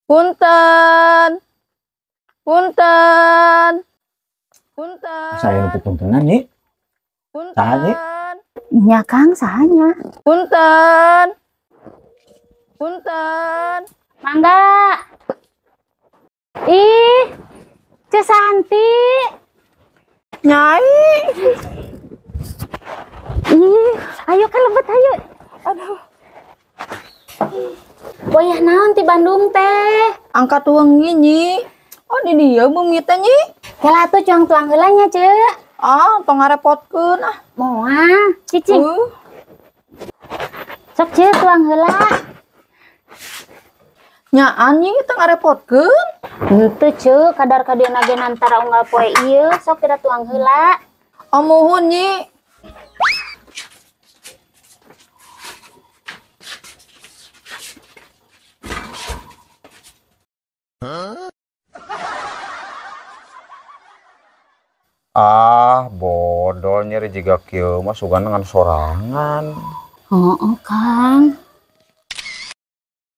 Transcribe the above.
Punten, punten, punten. Saya nutup puntenan nih. Sahanya? Iya Kang, sahanya. Punten, punten. Mangga. Ih, Ce Santi. Nyai. Ih, ayo kan lebet ayo. Aduh. Wayah naon ti Bandung teh? Angkat uang gini. Oh di dia bumita nyi. Kela tuh tuang heulanya, Ce. Ah, tong ngarepotkeun ah. Moal, cicing. Sok Ce tuang heula. Nyaan nyi tong ngarepotkeun. Henteu Ce, kadar kadieuna ge antara unggal poe ieu, sok kita tuang heula. Oh muhun nyi. Ah, bodoh nyeri jika kieu mah sugan dengan sorangan. Oh, Kang.